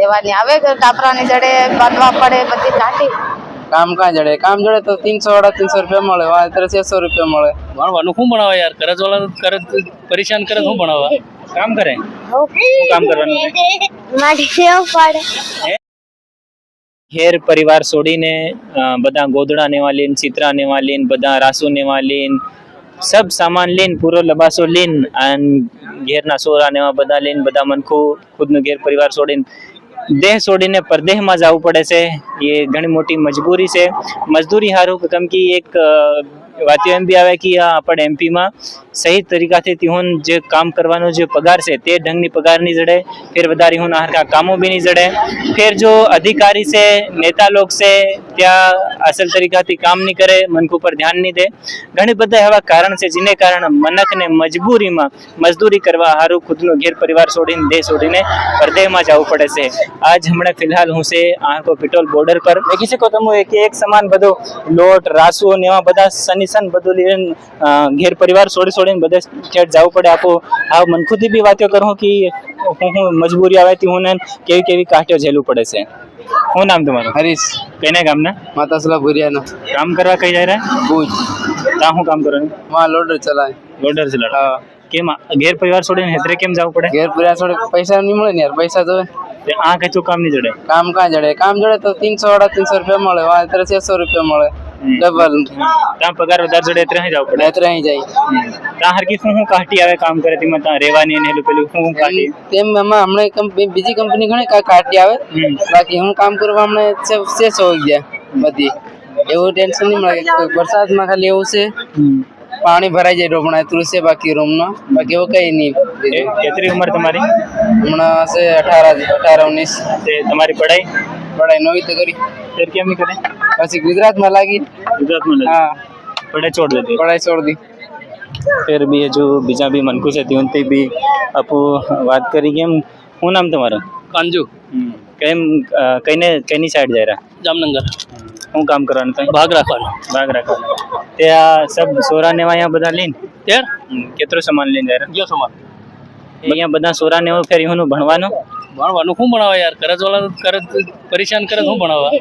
દેવાની આવે ટાપરાની જડે બાંધવા પડે બધી કાઢી કામ કાં જડે કામ જડે તો 300 350 રૂપિયા મળે અત્યારે 600 રૂપિયા મળે ભણવાનું શું ભણાવે યાર કરજ વાળા કરજ પરેશાન કરે શું ભણાવવા કામ કરે શું કામ કરવાનું ઘેર પરિવાર છોડીને બધા ગોદડા નેવા લઈને ચિત્રા નેવા લઈને બધા રાસુ નેવા લઈને सब सामान લઈને પૂરો લબાસો લઈને અને ઘેરના સોરા નેવા બધા લઈને બધા મનખું ખુદનું ઘેર પરિવાર છોડીને દેહ છોડીને પરદેહમાં જવું પડે છે એ ઘણી મોટી મજબૂરી છે મજદૂરી હારું કેમ કે એક વાતો એમ બી આવે કે આપણે એમપીમાં સહી તરીકાથી ત્યોન જે કામ કરવાનો જે પગાર છે તે ઢંગની પગાર નહીં જડે फिर વધારી હું હરકા કામો બી નહીં જડે फिर जो अधिकारी से नेता लोग से त्या असल तरीकाથી કામ નહીં કરે મનકુ પર ધ્યાન નહીં દે ઘણી બધા એવા કારણ છે જેને કારણે મનકને મજબૂરીમાં મજદૂરી કરવા હારું ખુદનો ઘેર પરિવાર છોડીને દેશ છોડીને પરદેશમાં જવું પડે છે આજ હમણાં ફિલહાલ હું છે આંકો પેટ્રોલ બોર્ડર પર દેખી શકો તમે એક સમાન બધો લોટ રાસુ ને એવા બધા સન બધું લઈને ઘેર પરિવાર છોડીને બધે ઠેઠ જવું પડે આપો આ મનખુથી બી વાતો કરું કે હું મજબૂરી આવે તી હું કેવી કાઠ્યો ઝેલવું પડે છે શું નામ તમારું હરીશ કઈને ગામના માતાસલા ભુરિયાનો કામ કરવા કઈ જાય રહ્યા ભુજ ત્યાં શું કામ કરવાનું માં લોડર ચલાય લોડર છે લડા કેમ ઘેર પરિવાર છોડીને હેતરે કેમ જવું પડે ઘેર પરિવાર છોડે પૈસા નહીં મળે ને યાર પૈસા તો આ કઈ તું કામ નહીં જડે કામ કાં જડે કામ જડે તો 300 350 રૂપિયા મળે અત્યારે 600 રૂપિયા મળે ડબલ ત્યાં પગાર વધારે જડે એટલે જવું પડે અત્યારે અહીં જાય ત્યાં હરકી શું કાઢી આવે કામ કરે તેમાં ત્યાં રહેવાની ને પેલું શું કાઢી તેમ હમણાં બીજી કંપની ઘણી કાઢી આવે બાકી હું કામ કરવા હમણાં 600 હોઈ ગયા બધી એવું ટેન્શન નહીં મળે વરસાદમાં ખાલી એવું છે પાણી ભરાઈ જાય રોપણા એટલું છે બાકી રૂમનો બાકી એવું કઈ નહીં કેટલી ઉંમર તમારી હમણાં છે 18 19 તમારી પઢાઈ 9વી તો કરી फिर કેમ નહીં કરે પછી ગુજરાતમાં લાગી હા પઢાઈ છોડ દીધી પઢાઈ છોડ દી फिर भी जो બીજા બી મનકુ છે ત્યોંથી બી આપુ વાત કરી કેમ શું નામ તમારું કાંજુ કેમ કઈની સાઈડ જાય રહ્યા જામનગર શું કામ કરવાનું ત્યાં ભાગ રાખવાનો ત્યાં સબ સોરા ને અહીંયા બધા લઈને યાર કેટલો સામાન લઈને જાય ગયો સમાન અહીંયા બધા સોરા ને એવું ફેર એનું ભણવાનું શું ભણાવે યાર કરજ વાળા કરજ પરેશાન કરે શું ભણાવવા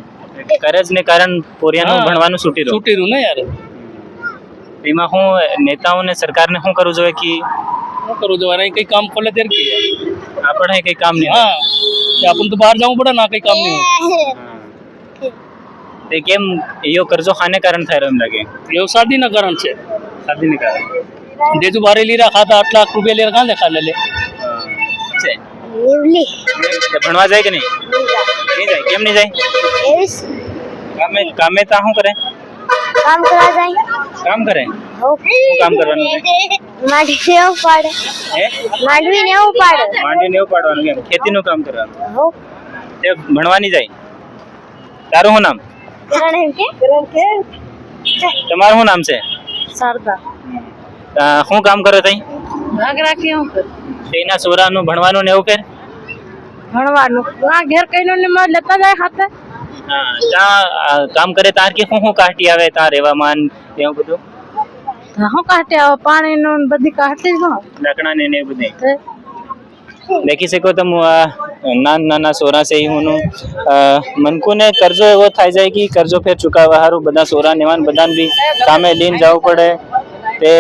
કરજ ને કારણ પોરિયાનું ભણવાનું છૂટી રહ્યું ને યાર એમાં હું નેતાઓને સરકારને શું કરવું જોઈએ કે શું કરવું જોઈએ કઈ કામ ખોલે ત્યારે કે આપણે કઈ કામ નહીં હા આપણને તો બહાર જવું પડે ના કઈ કામ નહીં તે કેમ યો કરજો ખાને કારણ થાય એમ લાગે એવું શાદીના કારણ છે શાદીને કારણ દેજુ બારે લીરા ખાતા 8 લાખ રૂપિયા લેર કાં દેખા લે ભણવા જાય કે નહીં જાય કેમ નહીં જાય કામે તા શું કરે કામ કરવા જાય કામ કરે શું કામ કરવાનું માંડવી ને ઉપાડે માંડવી ને ઉપાડવાનું કેમ ખેતીનું કામ કરવાનું તે ભણવાની જાય તારું શું નામ તમારું શું નામ છે સરદાર શું કામ કરો તઈ ભાગ રાખી હું તેના સોરાનું ભણવાનું ને એવું ફેર ભણવાનું આ ઘેર કઈનો ને માં લેતા જાય ખાતે ત્યાં કામ કરે તાર કે શું કાઢી આવે ત્યાં રહેવામાં એવું બધું હું કાઢે આવે પાણી નું બધી કાઢી જ લાકડા ને એવું બધું દેખી શકો તમે નાના સોરા છે હું મનકુ ને કરજો એવો થાય જાય કે કરજો ફેર ચુકાવવા હારું બધા સોરા નેવાન બધાને બી કામે લઈને જવું પડે તે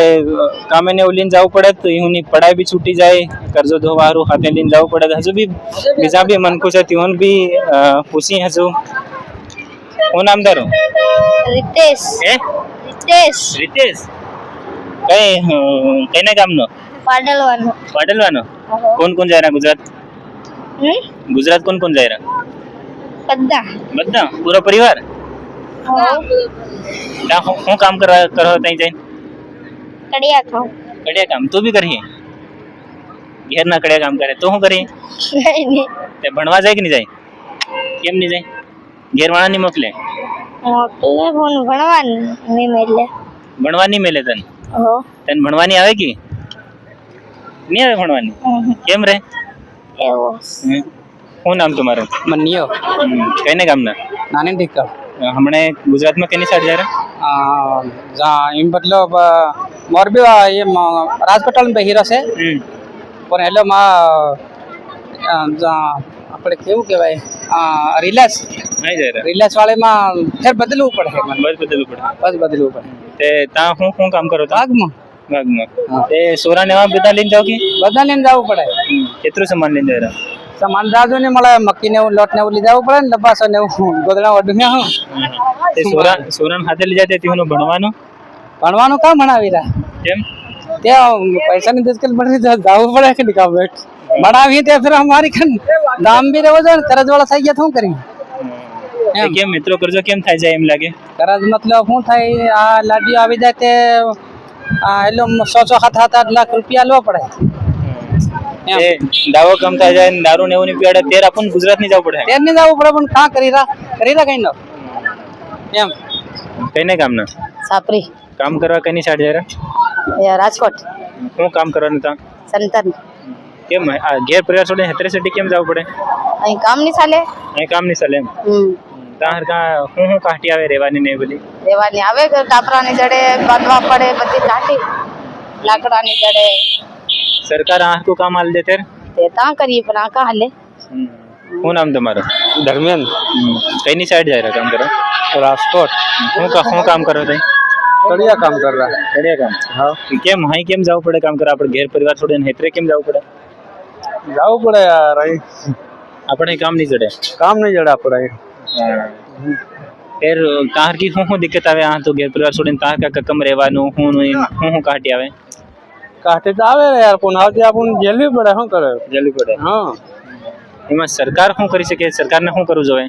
કામે ને લઈને જવું પડે તો એની પઢાઈ બી છૂટી જાય કરજો ધોવા હારું હાથે લઈને જવું પડે હજુ બી બીજા બી મનકુ છે તેઓન બી પૂછી હજુ શું નામ તારું રીતેશ રીતેશ કઈને ગામનો પાડલવાનો કોણ જાય રહ્યા ગુજરાત કોણ જાય રહ્યા બધા પૂરો પરિવાર શું કામ કરો ત્યાં જઈને કડિયા કામ તું બી કરીએ ઘેર ના કડિયા કામ કરે તો શું કરીએ તે ભણવા જાય કે નહીં જાય કેમ નહીં જાય ઘેર વાળા નહીં મોકલે ભણવા નહીં મેલે તને ભણવાની આવે કે નહીં આવે ભણવાની કેમ રે શું નામ તમારું મનિયો કઈને ગામના નાની ઠીકા હમણાં ગુજરાતમાં કેની સાઈડ જાય એમ મતલબ મોરબી એ રાજપટલ में हीरो से પણ એટલે માં આપણે કેવું કહેવાય રિલાયન્સ નહીં જઈ રહ્યા રિલાયન્સ વાળામાં ફેર બદલવું પડે મને બસ બદલવું પડે બસ બદલવું પડે તે ત્યાં હું કામ કરો તો ભાગમાં ભાગમાં તે સોરા ને એવા બધા લઈને જાઓ કે બધા લઈને જવું પડે કેટલું સામાન લઈને જઈ રહ્યા સામાન રાજો ને મળે મક્કી ને એવું લોટ ને એવું લઈ જવું પડે ને ડબ્બાસો ને એવું ગોદડા વડું હું તે સોરા હાથે લઈ જાય તેનું ભણવાનું ભણવાનું કામ ભણાવી રહ્યા કેમ ત્યાં પૈસાની દસકલ પડે જવું પડે કે નહીં કામ ભણાવી તે ફિર અમારી ખન દામ બી રહેવો જોઈએ ને કરજ વાળા થઈ ગયા શું કરી તે કેમ મિત્રો કરજો કેમ થાય જાય એમ લાગે કરજ મતલબ શું થાય આ લાડીઓ આવી જાય તે એટલે 100-7 લાખ રૂપિયા લેવા પડે એ દાવો કમ થાય જાય દારૂ ને એવું નહીં પીવાડે તેર આપણને ગુજરાત ની જવું પડે તેને જવું પડે પણ કાં કરી રહ્યા કઈ નો એમ કઈ ને કામ ના સાપરી કામ કરવા કઈ સાઈડ જઈ રહ્યા રાજકોટ શું કામ કરવાનું ત્યાં સંતન કેમ આ ઘેર પરિવાર છોડીને હેતરે સિટી કેમ જવું પડે અહીં કામ નહીં ચાલે અહીં કામ નહીં ચાલે એમ ત્યાં હું કાઢી આવે રહેવાની ને એ બધી રહેવાની આવે કે કાપરાની જડે બાંધવા પડે બધી કાઢી લાકડાની જડે સરકાર આ હરકું કામ હાલ દે તેર તે ત્યાં કરીએ પણ આ કાં હાલે શું નામ તમારું ધર્મેન્દ્ર કઈની સાઈડ જાય રહ્યા કામ કરો રાજકોટ શું કામ કરો તઈ કડિયા કામ કર રહ્યા કડિયા કામ હા કેમ અહીં કેમ જવું પડે કામ કરવા આપણે ઘેર પરિવાર છોડીને હેતરે કેમ જવું પડે જવું પડે યાર અહીં આપણે કામ નહીં જડે કામ નહીં જડે આપણે ફેર તાર કી શું દિક્કત આવે આ તો ઘેર પરિવાર છોડીને તાર કા કકમ રહેવાનું હું કાઢી આવે કાઢે તો આવે ને યાર પણ આવતી આપણને જેલવી પડે શું કરે જલ્દી પડે હા એમાં સરકાર શું કરી શકે સરકારને શું કરવું જોઈએ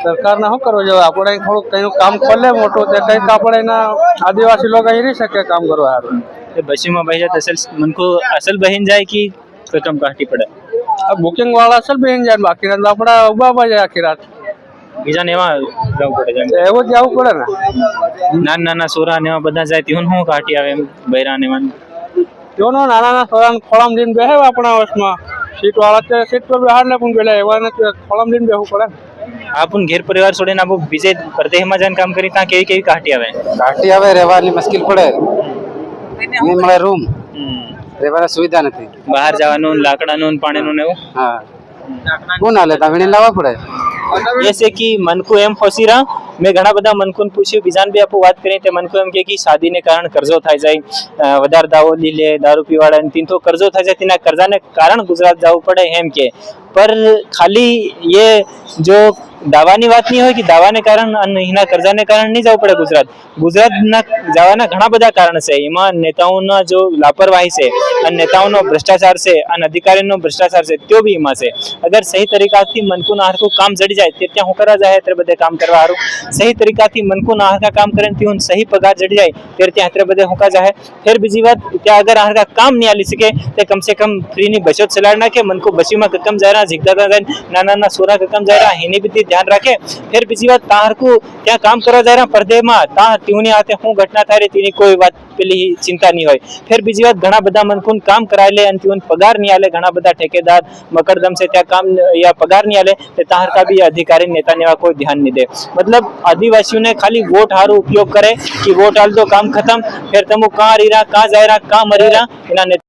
સરકારને શું કરવું જોઈએ આપણે અહીં થોડુંક કઈ કામ ખોલે મોટું તે કંઈક આપણે એના આદિવાસી લોકો અહીં રહી શકે કામ કરવા સારું બસીમાં બહી જાય અસલ મનકો અસલ બહીન જાય કે કકમ કાઢી પડે બુકિંગ વાળા અસલ બેન જાય બાકી રાત આપણે ઉભા જાય આખી રાત બીજાને એમાં જવું પડે એવું જ જવું પડે ને નાના નાના સોરા ને એવા બધા જાય ત્યાં શું કાઢી આવે એમ બૈરા ને જો નાના નાના સોરાને ખોળામ લઈને બેસે આપણા વર્ષમાં સીટ વાળા છે સીટ પર બહાર ને પણ પેલા એવા નથી ખોળામ લઈને બેસવું પડે આપણ ઘેર પરિવાર છોડીને આપું બીજે પ્રદેશમાં જઈને કામ કરી ત્યાં કેવી કેવી કાઢી આવે કાઢી આવે રહેવાની મુશ્કેલ પડે નહીં મળે રૂમ રહેવાની સુવિધા નથી બહાર જવાનું લાકડાનું પાણીનું ને એવું હા કોણ હાલે તાવીને લાવવા પડે जैसे कि मन को एम फसी रहा मैं घना બધા મનકુન પૂછ્યું બીજાને બી આપો વાત કરીએ તે મનકુ એમ કે શાદીને કારણ કરજો થઈ જાય વધારે દાવો લી લે દારૂ પીવાડા ને તીન તો કરજો થઈ જાય તેના કર્જાને કારણ ગુજરાત જવું પડે એમ કે પર ખાલી ये जो દાવાની વાત નહીં હોય કે દાવાને કારણ અને એના કર્જાને કારણ નહીં જવું પડે ગુજરાતના જવાના ઘણા બધા કારણ છે એમાં નેતાઓના જો લાપરવાહી છે અને નેતાઓનો ભ્રષ્ટાચાર છે અને અધિકારીનો ભ્રષ્ટાચાર છે તે બી એમાં છે અગર સહી તરીકાથી મનકુના હરકું કામ જડી જાય તે ત્યાં હું કરવા જાય ત્યારે બધે કામ કરવા હારું સહી તરીકાથી મનકુના હરકા કામ કરે ને ત્યાં સહી પગાર જડી જાય ત્યારે ત્યાં અત્યારે બધે હું કા જાય ફેર બીજી વાત ત્યાં અગર હરકા કામ નહીં આલી શકે તે કમ સે કમ ફ્રીની બચત ચલાડ નાખે મનકુ બસીમાં કકમ જાય રહ્યા ઝીકદાતા જાય નાના નાના સોરા કકમ જાય રહ્યા એની બી ધ્યાન રાખે फिर બીજી વાત તારકુ ત્યાં કામ કરવા જાય રહ્યા પરદેમાં તા તીની હાથે હું ઘટના થાય રે તેની કોઈ વાત પેલી ચિંતા નહીં હોય फिर બીજી વાત ઘણા બધા મનકુન કામ કરાય લે અને તીન પગાર નહીં આલે ઘણા બધા ઠેકેદાર મકરદમ से ત્યાં કામ या પગાર નહીં આલે તે તાર કા બી અધિકારી નેતા ને કોઈ ધ્યાન નહીં દે मतलब આદિવાસીઓને ખાલી વોટ હારું ઉપયોગ કરે કે વોટ આલ દો કામ ખતમ फिर તમુ કાં રીરા કાં જાય રહ્યા કાં મરી રહ્યા એના